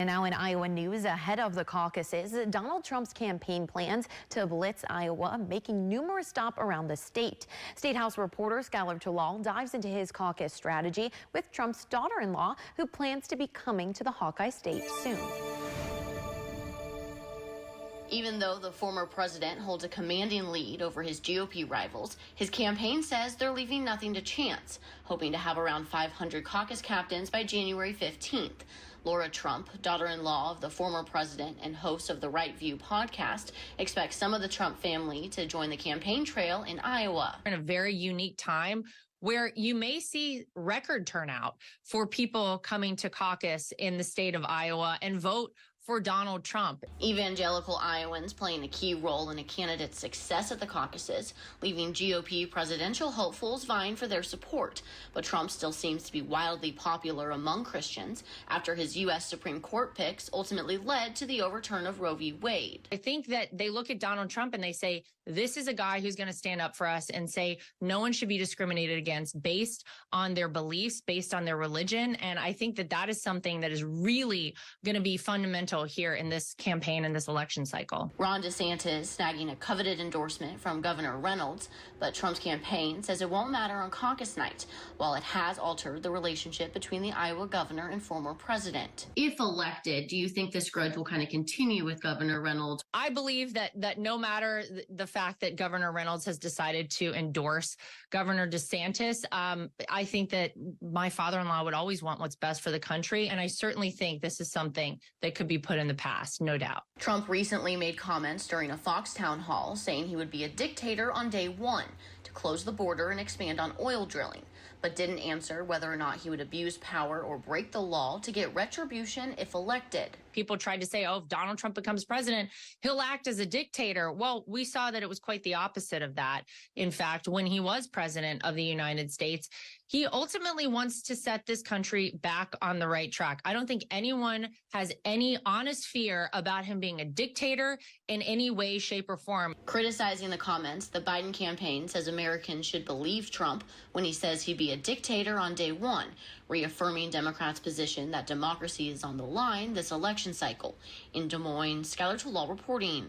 And now in Iowa news, ahead of the caucuses, Donald Trump's campaign plans to blitz Iowa, making numerous stops around the state. State House reporter Skylar Talal dives into his caucus strategy with Trump's daughter-in-law, who plans to be coming to the Hawkeye State soon. Even though the former president holds a commanding lead over his GOP rivals, his campaign says they're leaving nothing to chance, hoping to have around 500 caucus captains by January 15th. Laura Trump, daughter-in-law of the former president and host of the Right View podcast, expects some of the Trump family to join the campaign trail in Iowa. In a very unique time where you may see record turnout for people coming to caucus in the state of Iowa and vote for Donald Trump. Evangelical Iowans playing a key role in a candidate's success at the caucuses, leaving GOP presidential hopefuls vying for their support. But Trump still seems to be wildly popular among Christians after his U.S. Supreme Court picks ultimately led to the overturn of Roe v. Wade. I think that they look at Donald Trump and they say, this is a guy who's going to stand up for us and say no one should be discriminated against based on their beliefs, based on their religion. And I think that that is something that is really going to be fundamental here in this campaign and this election cycle. Ron DeSantis snagging a coveted endorsement from Governor Reynolds, but Trump's campaign says it won't matter on caucus night, while it has altered the relationship between the Iowa governor and former president. If elected, do you think this grudge will kind of continue with Governor Reynolds? I believe that no matter the fact that Governor Reynolds has decided to endorse Governor DeSantis, I think that my father-in-law would always want what's best for the country. And I certainly think this is something that could be put in the past, no doubt. Trump recently made comments during a Fox town hall saying he would be a dictator on day one to close the border and expand on oil drilling, but didn't answer whether or not he would abuse power or break the law to get retribution if elected. People tried to say, oh, if Donald Trump becomes president, he'll act as a dictator. Well, we saw that it was quite the opposite of that. In fact, when he was president of the United States, he ultimately wants to set this country back on the right track. I don't think anyone has any honest fear about him being a dictator in any way, shape, or form. Criticizing the comments, the Biden campaign says Americans should believe Trump when he says he'd be a dictator on day one, reaffirming Democrats' position that democracy is on the line this election cycle. In Des Moines, Skylar Talal reporting.